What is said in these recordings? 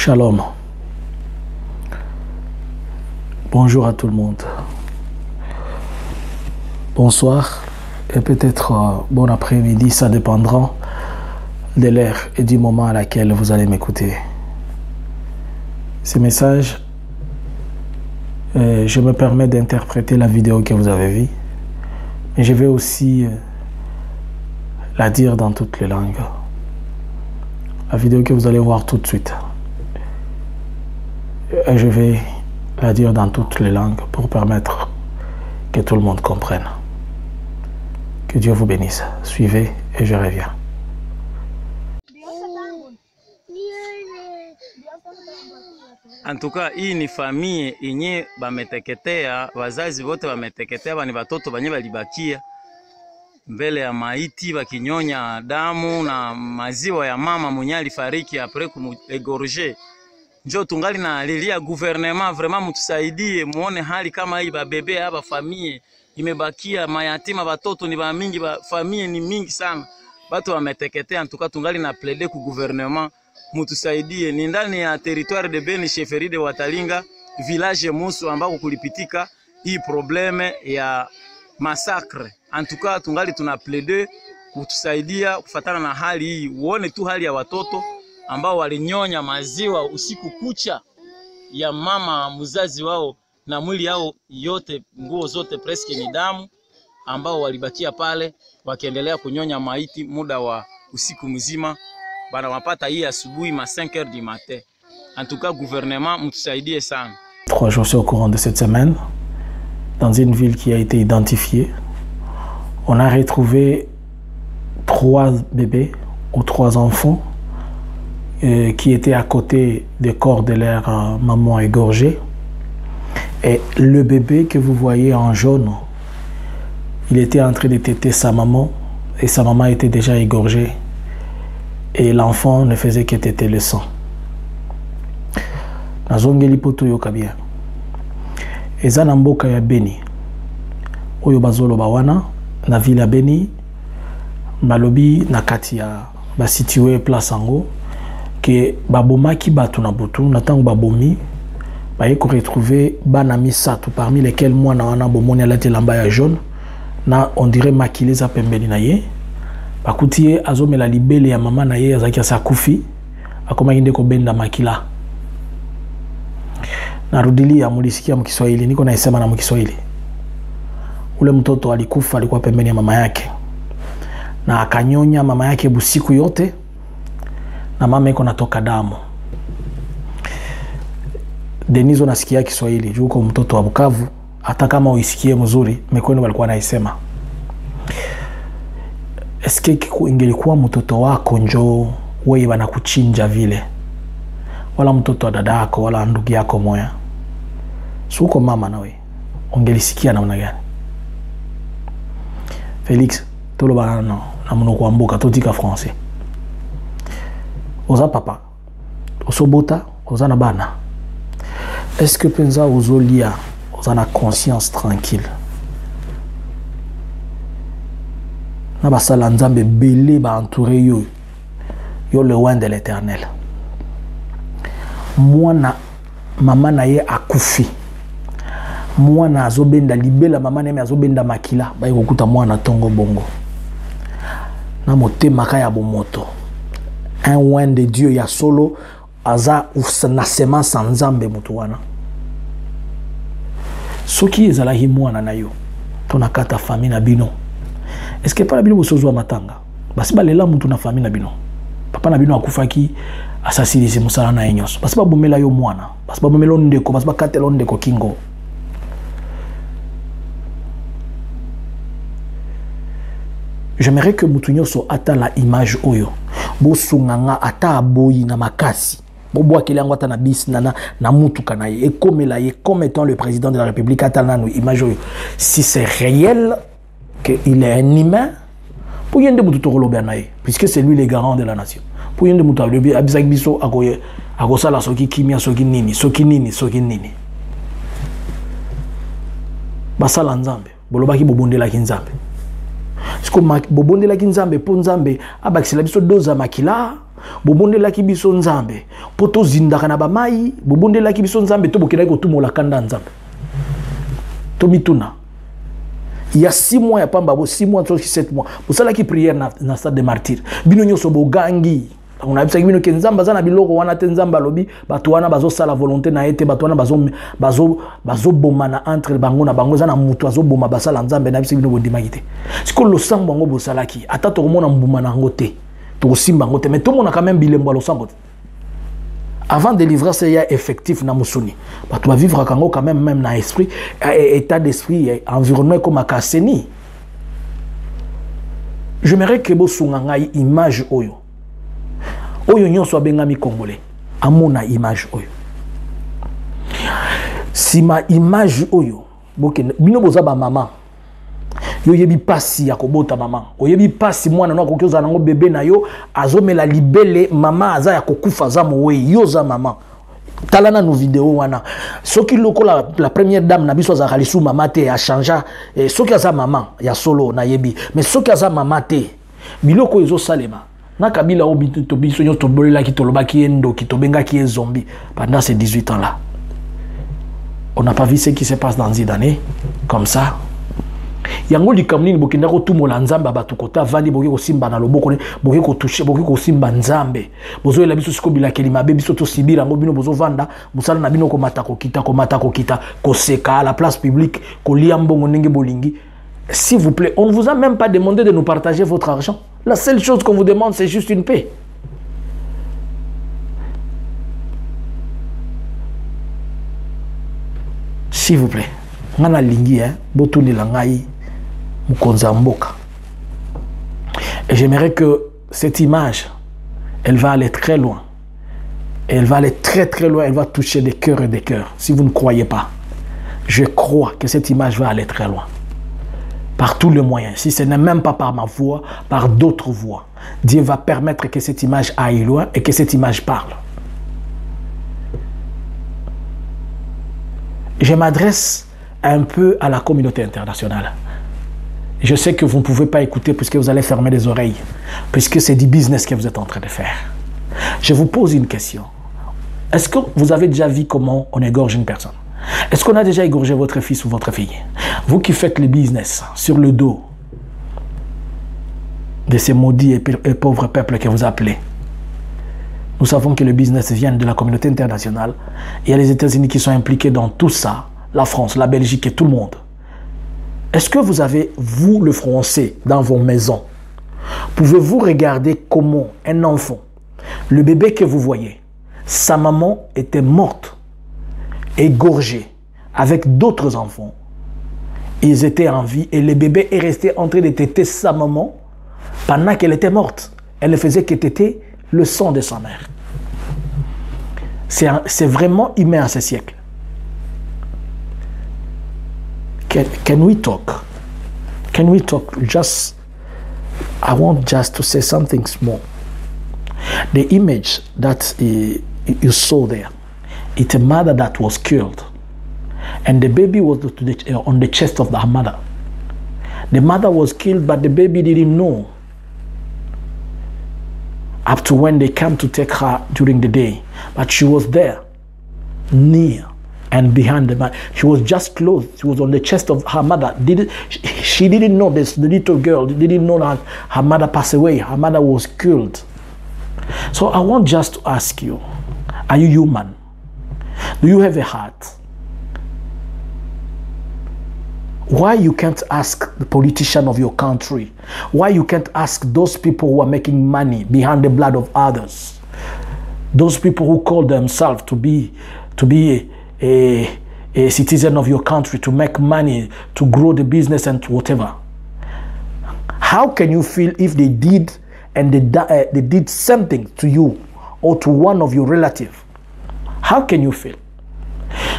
Shalom. Bonjour à tout le monde. Bonsoir et peut-être bon après-midi, ça dépendra de l'heure et du moment à laquelle vous allez m'écouter. Ces messages, je me permets d'interpréter la vidéo que vous avez vue, mais je vais aussi la dire dans toutes les langues. La vidéo que vous allez voir tout de suite. Et je vais la dire dans toutes les langues pour permettre que tout le monde comprenne. Que Dieu vous bénisse. Suivez et je reviens. En tout cas, hii ni famille yenye bameteketea, wazazi wote bameteketea, bani watoto banye balibakia mbele ya maiti bakinyonya damu na maziwa ya mama mwenye alifariki apres kumegorge. Njo tungali na lilia gouvernement, vraiment mutusaidie muone hali kama hii, babebe hapa famille imebakia mayatima, watoto ni ba mingi, ba famille ni mingi sana, watu wameteketea. En tout cas tungali na plaider ku gouvernement mutusaidie. Ni ndani ya territoire de Beni, chefferie de Watalinga, village Musu, ambako kulipitika hii probleme ya massacre. En tout cas tungali tuna plaider kutusaidia kufatana na hali hii. Uone tu hali ya watoto ambao walinyonya maziwa usiku kucha ya mama mzazi wao, na mwili yao yote, nguo zote presque ni damu, ambao walibakia pale wakiendelea kunyonya maiti muda wa usiku mzima. Bana wapata hii asubuhi ma 5h du matin. En tout cas gouvernement mutusaidie sana. 3 jours c'est au courant de cette semaine, dans une ville qui a été identifiée, on a retrouvé 3 bébés ou 3 enfants qui étaient à côté des corps de leur maman égorgée. Et le bébé que vous voyez en jaune, il était en train de téter sa maman et sa maman était déjà égorgée. Et l'enfant ne faisait que téter le sang. Nazongeli poto yoka bien. Eza na mboka ya Beni. Oyo bazolo bawana na ville ya Beni, balobi na kati ya ba situé place ango que babomaki batu na butu, na tango babomi baye ko retrouver bana misato, parmi lesquels moi na wana bomoni alati lamba ya jaune na on dirait maquillé za pembeni na ye. Bakutie azomela libele ya mama na ye azaki asa kufi, akoma inde ko benda makila. Narudili ya mulisikia mkiswahili, niko naisema na mkiswahili. Ule mtoto alikufa, alikuwa pembeni ya mama yake, na akanyonya mama yake busiku yote, na mama iko natoka damu. Denizo nasikia Kiswahili, juko mtoto wa Bukavu, hata kama uisikie mzuri, mekwenu walikuwa naisema. Eske ingelikuwa mtoto wako njo wewe wanakuchinja vile, wala mtoto wa dada yako wala ndugu yako moya, suko mama na wewe, ungelisikia namna gani? Félix tolo bana na munoko amboka totika français. Oza papa, osobota, oza na bana. Est-ce que penza ozolia, oza na conscience tranquille? Na basala nzambe belé ba entouré yo le loin de l'Éternel. Mwana mama na ye akufi, mwana azobenda libela, mama na ye azobenda makila, ba yokuta mwana tongo bongo na motema ka ya bomoto. Un loin de Dieu ya solo aza na semence nzambe mutu wana. Soki ezalaki mwana na yo tonakata famille na bino, est-ce que pas la bino bosozwa matanga basi balela mutu na famille na bino, papa na bino akufaki assassiner musala na enyos, basi babomela yo mwana, basi babomela ndeko, basi bakatela ndeko kingo. J'aimerais que mutu nyoso ata la image oyo bosunganga ata aboyi na makasi, bobo akilango ata na bis na mutu kana ye ekomela ye comme étant le président de la République, ata na image oyo, si c'est réel qu'il est un humain, pour y aller puisque c'est lui le garant de la nation. Pour y aller abisak biso akosala soki kimia soki nini. Basala nzambe, bolobaki bobondela kinzambe. Siko bobondela kinzambe po nzambe abakisela biso doza makila, bobondelaki biso nzambe po tozindaka na bamai bobondelaki biso nzambe to bokendaki kotumola kanda nzambe tomituna il y a 6 mois ya pamba bo 6 mois 7 mois bosalaki prière na stade de martyr bino nyonso bogangi on a bisaki bino ke nzamba za na biloko wana te nzamba lobi bato wana bazosala volonté na ete bato wana bazobomana entre bango na bango za na mutu azoboma basala nzambe na bisaki bino bondimaki te siko losambo bango bosalaki ata tokomona mbuma na yango te tokosimba yango te mais tomona quand même bilembo ya losambo te avant de livrer ça ya effectif na musuni bato ba vivre kango quand même na esprit état d'esprit environnement comme akaseni. J'aimerais que bo sunga ngai image oyo nyonso abengami congolais amona image oyo si ma image oyo bino boza ba maman yo yebi pasi ya kobota maman oyebi pasi mwana na kokoza nango bébé na yo azomela libele mama aza ya kokufa za mowe yo za maman talana no vidéo wana soki lokola la première dame na biso za kalisu mama te a changea soki aza maman ya solo na yebi mais soki aza mama te biloko ezo salema na kabila obi to biso nyo to bolela ki tolobaki endo ki tobenga ki zombie pendant ces 18 ans là on n'a pas vu ce qui se passe dans 10 années comme ça yango likamnini bokinda ko tumola nzamba batu kota vandi boki ko simba na loboko boki ko toucher boki ko simba nzambe bozo ela biso siko bilakeli mabe biso to sibira ngo bino bozo vanda musala na bino ko mata ko kita ko seka à la place publique ko liambongo ndenge bolingi. S'il vous plaît, on ne vous a même pas demandé de nous partager votre argent. La seule chose qu'on vous demande, c'est juste une paix. S'il vous plaît, ngana lingi botuni langai mukonza mboka. Et j'aimerais que cette image, elle va aller très loin. Elle va aller très très loin, elle va toucher des cœurs et des cœurs. Si vous ne croyez pas, je crois que cette image va aller très loin. Par tous les moyens, si ce n'est même pas par ma voix, par d'autres voix. Dieu va permettre que cette image aille loin et que cette image parle. Je m'adresse un peu à la communauté internationale. Je sais que vous ne pouvez pas écouter puisque vous allez fermer les oreilles, puisque c'est du business que vous êtes en train de faire. Je vous pose une question. Est-ce que vous avez déjà vu comment on égorge une personne? Est-ce qu'on a déjà égorgé votre fils ou votre fille? Vous qui faites le business sur le dos de ces maudits et pauvres peuples que vous appelez. Nous savons que le business vient de la communauté internationale. Il y a les États-Unis qui sont impliqués dans tout ça, la France, la Belgique et tout le monde. Est-ce que vous avez, vous le Français, dans vos maisons, pouvez-vous regarder comment un enfant, le bébé que vous voyez, sa maman était morte, égorgé avec d'autres enfants. Ils étaient en vie et le bébé est resté en train de téter sa maman pendant qu'elle était morte. Elle ne faisait que téter le sang de sa mère. C'est vraiment humain à ce siècle. Can we talk? Can we talk? I want just to say something small. The image that you saw there, it's a mother that was killed. And the baby was on the chest of her mother. The mother was killed, but the baby didn't know. Up to when they came to take her during the day. But she was there, near and behind the man. She was just close. She was on the chest of her mother. She didn't know this. The little girl didn't know that her mother passed away. Her mother was killed. So I want just to ask you, are you human? Do you have a heart? Why you can't ask the politician of your country? Why you can't ask those people who are making money behind the blood of others? Those people who call themselves to be a citizen of your country, to make money, to grow the business and whatever. How can you feel if they did and they did something to you or to one of your relatives? How can you feel?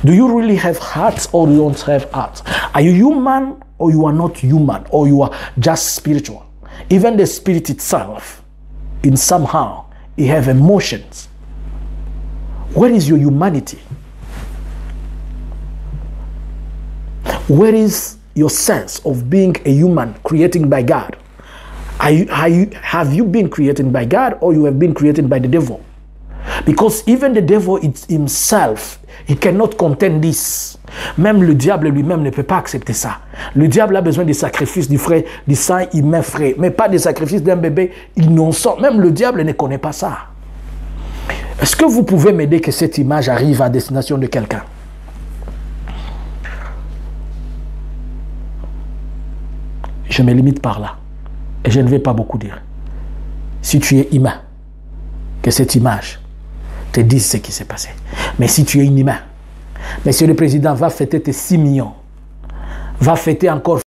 Do you really have hearts or you don't have hearts? Are you human or you are not human, or you are just spiritual? Even the spirit itself, in somehow, it have emotions. Where is your humanity? Where is your sense of being a human created by God? Have you been created by God or you have been created by the devil? Because even the devil himself, he cannot contain this. Même le diable lui-même ne peut pas accepter ça. Le diable a besoin des sacrifices du sang humain frais, mais pas des sacrifices d'un bébé innocent. Même le diable ne connaît pas ça. Est-ce que vous pouvez m'aider que cette image arrive à destination de quelqu'un? Je me limite par là. Et je ne vais pas beaucoup dire. Si tu es humain, que cette image te dise ce qui s'est passé. Mais si tu es inhumain, Monsieur le Président va fêter tes 6 millions, va fêter encore